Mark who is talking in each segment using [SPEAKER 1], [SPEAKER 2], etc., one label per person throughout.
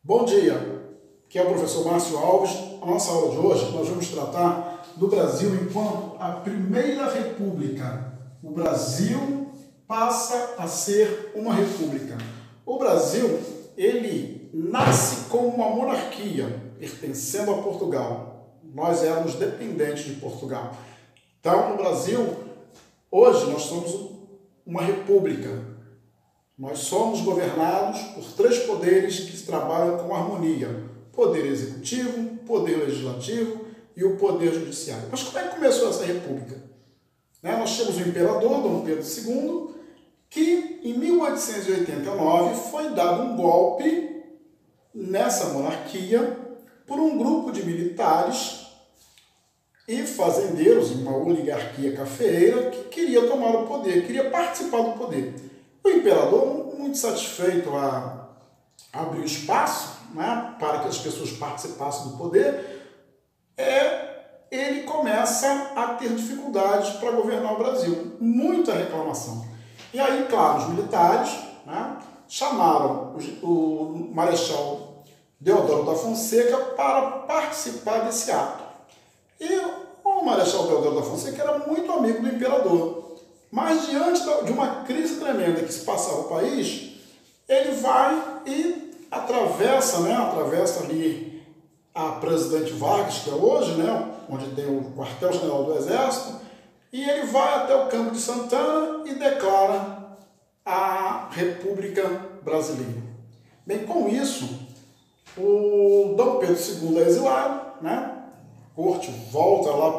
[SPEAKER 1] Bom dia, aqui é o professor Márcio Alves. A nossa aula de hoje nós vamos tratar do Brasil enquanto a primeira república. O Brasil passa a ser uma república. O Brasil, ele nasce como uma monarquia, pertencendo a Portugal. Nós éramos dependentes de Portugal. Então, no Brasil, hoje nós somos uma república. Nós somos governados por três poderes que trabalham com harmonia: poder executivo, poder legislativo e o poder judiciário. Mas como é que começou essa república? Nós tínhamos o imperador Dom Pedro II, que em 1889 foi dado um golpe nessa monarquia por um grupo de militares e fazendeiros, uma oligarquia cafeeira, que queria tomar o poder, queria participar do poder. O imperador, muito satisfeito a abrir espaço, para que as pessoas participassem do poder, ele começa a ter dificuldades para governar o Brasil. Muita reclamação. E aí, claro, os militares chamaram o Marechal Deodoro da Fonseca para participar desse ato. E o Marechal Deodoro da Fonseca era muito amigo do imperador. Mas diante de uma crise tremenda que se passava no país, ele vai e atravessa ali a Presidente Vargas, que é hoje, onde tem o quartel-general do Exército, e ele vai até o Campo de Santana e declara a República Brasileira. Bem, com isso, o Dom Pedro II é exilado, a corte volta lá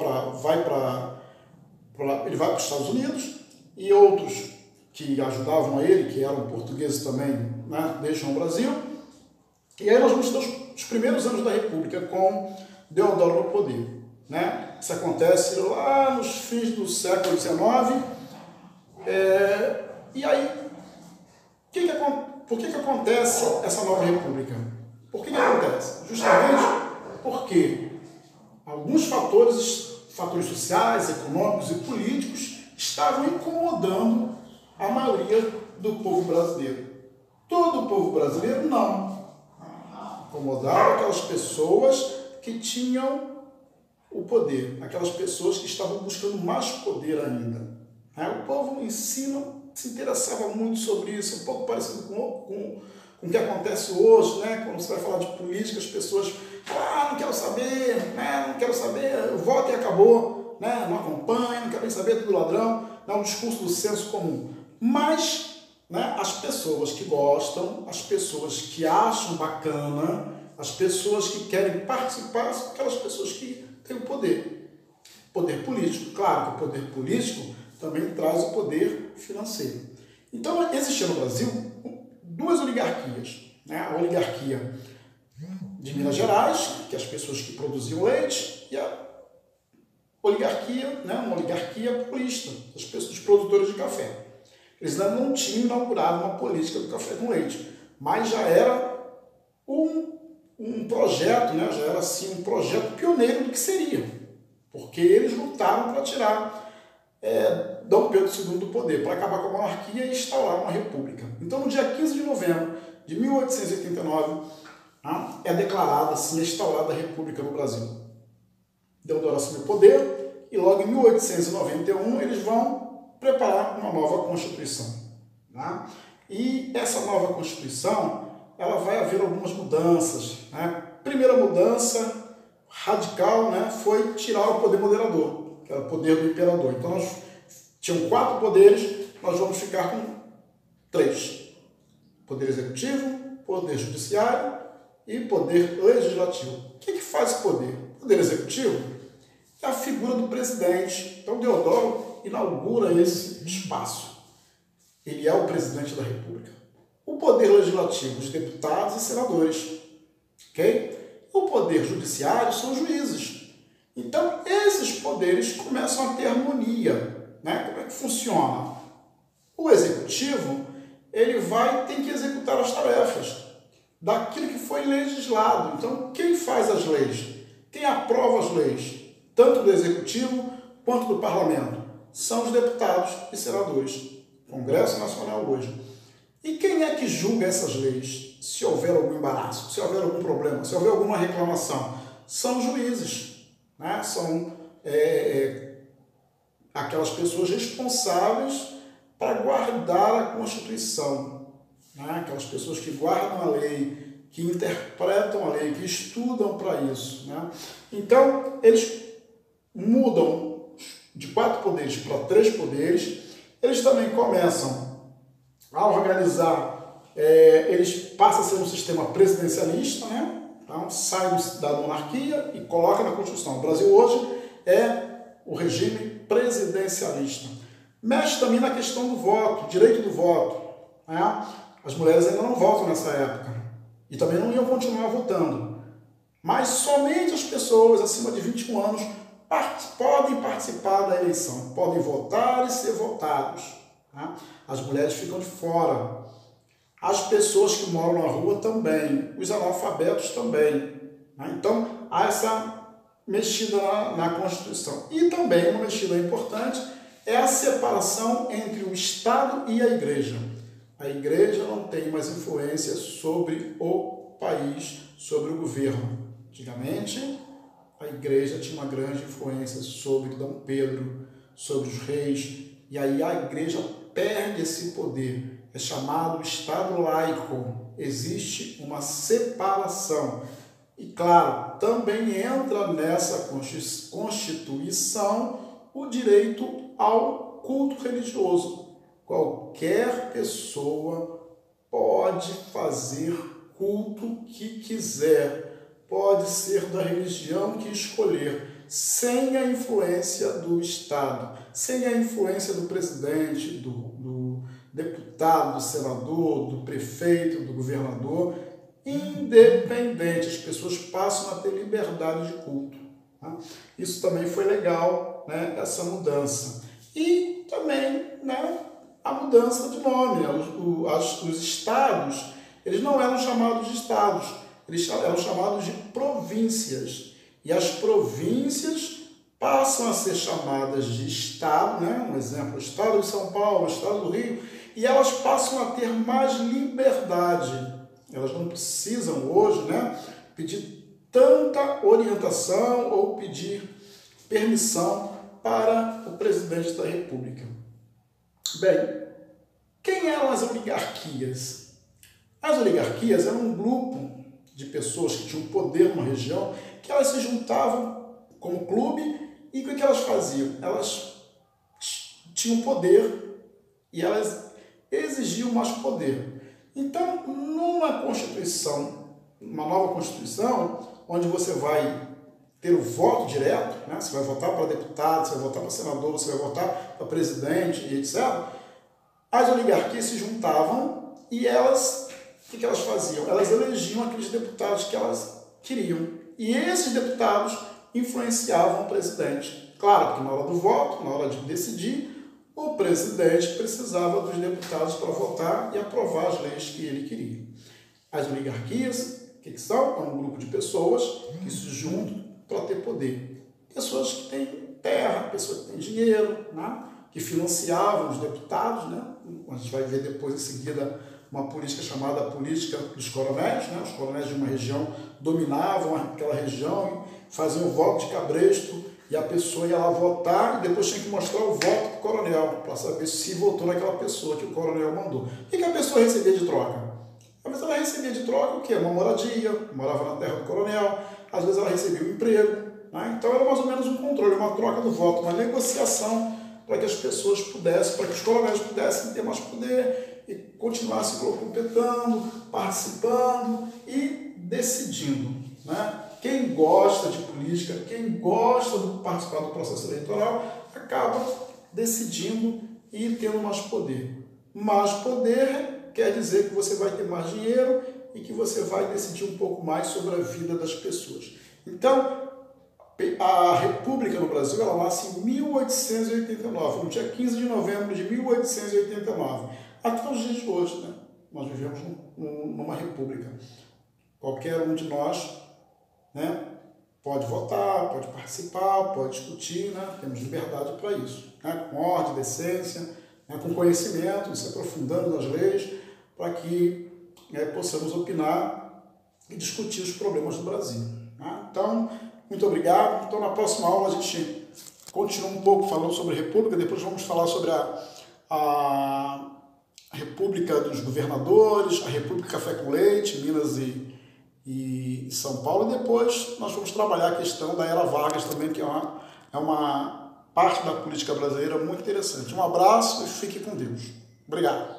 [SPEAKER 1] ele vai para os Estados Unidos, e outros que ajudavam a ele, que eram portugueses também, deixam o Brasil. E aí nós vamos ter os primeiros anos da República com Deodoro no poder. Isso acontece lá nos fins do século XIX. E aí, por que acontece essa nova República? Por que acontece? Justamente porque alguns fatores sociais, econômicos e políticos estavam incomodando a maioria do povo brasileiro. Todo o povo brasileiro não. Incomodava aquelas pessoas que tinham o poder, aquelas pessoas que estavam buscando mais poder ainda. O povo em si não se interessava muito sobre isso, um pouco parecido com o que acontece hoje, quando você vai falar de política, as pessoas não quero saber, o voto e acabou. Não acompanha, não quer nem saber, tudo ladrão, um discurso do senso comum. Mas as pessoas que gostam, as pessoas que acham bacana, as pessoas que querem participar, são aquelas pessoas que têm o poder. Poder político. Claro que o poder político também traz o poder financeiro. Então, existia no Brasil duas oligarquias. A oligarquia de Minas Gerais, que é as pessoas que produziam leite, e a oligarquia, uma oligarquia paulista, das pessoas, dos produtores de café. Eles ainda não tinham inaugurado uma política do café com leite, mas já era um projeto, já era assim um projeto pioneiro do que seria, porque eles lutaram para tirar Dom Pedro II do poder, para acabar com a monarquia e instaurar uma república. Então, no dia 15 de novembro de 1889, é declarada assim, instaurada a república no Brasil. Deodoro assumiu o poder e logo em 1891 eles vão preparar uma nova Constituição. E essa nova Constituição, ela vai haver algumas mudanças. Primeira mudança radical foi tirar o poder moderador, que era o poder do imperador. Então nós tínhamos 4 poderes, nós vamos ficar com 3. Poder executivo, poder judiciário e poder legislativo. O que faz esse poder? O poder executivo é a figura do presidente. Então, Deodoro inaugura esse espaço. Ele é o presidente da República. O poder legislativo, os deputados e senadores. O poder judiciário são os juízes. Então, esses poderes começam a ter harmonia. Como é que funciona? O executivo, ele tem que executar as tarefas daquilo que foi legislado. Então, quem faz as leis? Quem aprova as leis? Tanto do Executivo quanto do Parlamento, são os deputados e senadores. Congresso Nacional hoje. E quem é que julga essas leis? Se houver algum embaraço, se houver algum problema, se houver alguma reclamação, são juízes, né? São aquelas pessoas responsáveis para guardar a Constituição, né? Aquelas pessoas que guardam a lei, que interpretam a lei, que estudam para isso, né? Então, eles mudam de 4 poderes para 3 poderes, eles também começam a organizar, eles passam a ser um sistema presidencialista, né? Então, sai da monarquia e coloca na Constituição. O Brasil hoje é o regime presidencialista. Mexe também na questão do voto, direito do voto, né? As mulheres ainda não votam nessa época e também não iam continuar votando. Mas somente as pessoas acima de 21 anos podem participar da eleição, podem votar e ser votados. Tá? As mulheres ficam de fora. As pessoas que moram na rua também. Os analfabetos também. Né? Então, há essa mexida na Constituição. E também uma mexida importante é a separação entre o Estado e a Igreja. A Igreja não tem mais influência sobre o país, sobre o governo. Antigamente, a Igreja tinha uma grande influência sobre Dom Pedro, sobre os reis, e aí a Igreja perde esse poder. É chamado Estado laico. Existe uma separação. E, claro, também entra nessa Constituição o direito ao culto religioso. Qualquer pessoa pode fazer culto que quiser, pode ser da religião que escolher, sem a influência do Estado, sem a influência do presidente, do deputado, do senador, do prefeito, do governador, independente, as pessoas passam a ter liberdade de culto. Tá? Isso também foi legal, né, essa mudança. E também, né, a mudança de nome. Os estados, eles não eram chamados de estados, eles eram chamados de províncias. E as províncias passam a ser chamadas de estado, né? Um exemplo, o estado de São Paulo, o estado do Rio, e elas passam a ter mais liberdade. Elas não precisam hoje, né, pedir tanta orientação ou pedir permissão para o presidente da República. Bem, quem eram as oligarquias? As oligarquias eram um grupo de pessoas que tinham poder numa região, que elas se juntavam como clube e o que elas faziam? Elas tinham poder e elas exigiam mais poder. Então, numa Constituição, uma nova Constituição, onde você vai ter o voto direto, né? Você vai votar para deputado, você vai votar para senador, você vai votar para presidente e etc., as oligarquias se juntavam e elas, o que elas faziam? Elas elegiam aqueles deputados que elas queriam. E esses deputados influenciavam o presidente. Claro que na hora do voto, na hora de decidir, o presidente precisava dos deputados para votar e aprovar as leis que ele queria. As oligarquias, o que são? É um grupo de pessoas que se juntam para ter poder. Pessoas que têm terra, pessoas que têm dinheiro, né? Que financiavam os deputados, né? A gente vai ver depois em seguida uma política chamada política dos coronéis, né? Os coronéis de uma região dominavam aquela região, faziam o voto de cabresto e a pessoa ia lá votar e depois tinha que mostrar o voto para o coronel para saber se votou naquela pessoa que o coronel mandou. O que a pessoa recebia de troca? Às vezes ela recebia de troca o quê? Uma moradia, morava na terra do coronel, às vezes ela recebia um emprego, né? Então era mais ou menos um controle, uma troca do voto, uma negociação para que as pessoas pudessem, para que os coronéis pudessem ter mais poder e continuassem completando, participando e decidindo, né? Quem gosta de política, quem gosta de participar do processo eleitoral, acaba decidindo e tendo mais poder. Mais poder quer dizer que você vai ter mais dinheiro e que você vai decidir um pouco mais sobre a vida das pessoas. Então, a República no Brasil, ela nasce em 1889, no dia 15 de novembro de 1889. Até os dias de hoje, né? Nós vivemos numa república. Qualquer um de nós, né, pode votar, pode participar, pode discutir, né? Temos liberdade para isso, né? Com ordem, decência, né? Com conhecimento, se aprofundando nas leis, para que possamos opinar e discutir os problemas do Brasil. Tá? Então, muito obrigado. Então, na próxima aula a gente continua um pouco falando sobre a República, depois vamos falar sobre a República dos Governadores, a República Café com Leite, Minas e São Paulo, e depois nós vamos trabalhar a questão da Era Vargas também, que é uma parte da política brasileira muito interessante. Um abraço e fique com Deus. Obrigado.